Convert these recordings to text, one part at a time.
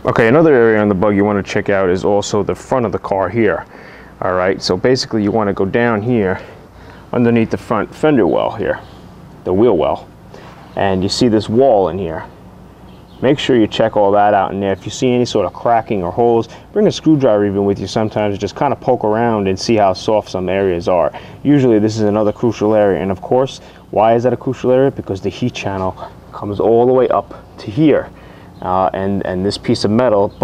Okay, another area on the bug you want to check out is also the front of the car here. All right, so basically you want to go down here underneath the front fender well here, the wheel well, and you see this wall in here. Make sure you check all that out in there. If you see any sort of cracking or holes, bring a screwdriver even with you sometimes, just kind of poke around and see how soft some areas are. Usually this is another crucial area, and of course, why is that a crucial area? Because the heat channel comes all the way up to here, and this piece of metal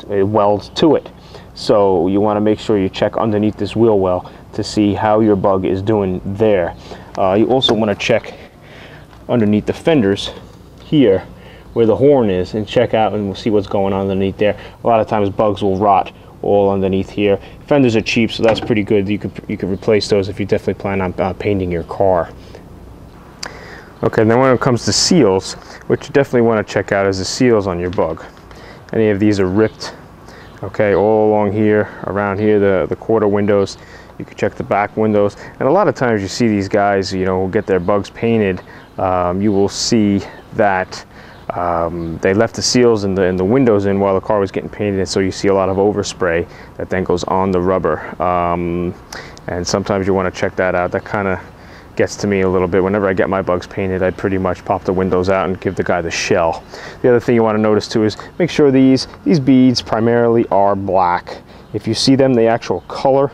welds to it. So you want to make sure you check underneath this wheel well to see how your bug is doing there. You also want to check underneath the fenders here where the horn is, and check out and we'll see what's going on underneath there. A lot of times bugs will rot all underneath here. Fenders are cheap, so that's pretty good. You could replace those if you definitely plan on painting your car. Okay, then when it comes to seals, what you definitely want to check out is the seals on your bug. Any of these are ripped, okay, all along here, around here, the quarter windows. You can check the back windows, and a lot of times you see these guys, you know, who get their bugs painted. You will see that they left the seals in the windows in while the car was getting painted, and so you see a lot of overspray that then goes on the rubber. And sometimes you want to check that out. That kind of gets to me a little bit. Whenever I get my bugs painted, I pretty much pop the windows out and give the guy the shell. The other thing you want to notice too is make sure these beads primarily are black. If you see them, the actual color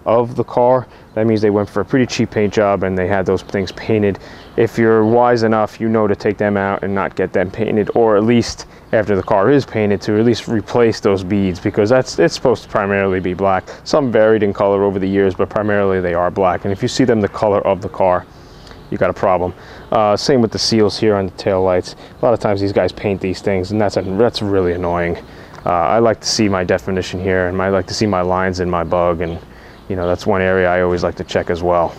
of the car, that means they went for a pretty cheap paint job and they had those things painted. If you're wise enough, you know to take them out and not get them painted, or at least after the car is painted to at least replace those beads, because it's supposed to primarily be black. Some varied in color over the years, but primarily they are black. And if you see them the color of the car, you got a problem. Same with the seals here on the tail lights. A lot of times these guys paint these things, and that's really annoying. I like to see my definition here, and I like to see my lines in my bug, and you know, that's one area I always like to check as well.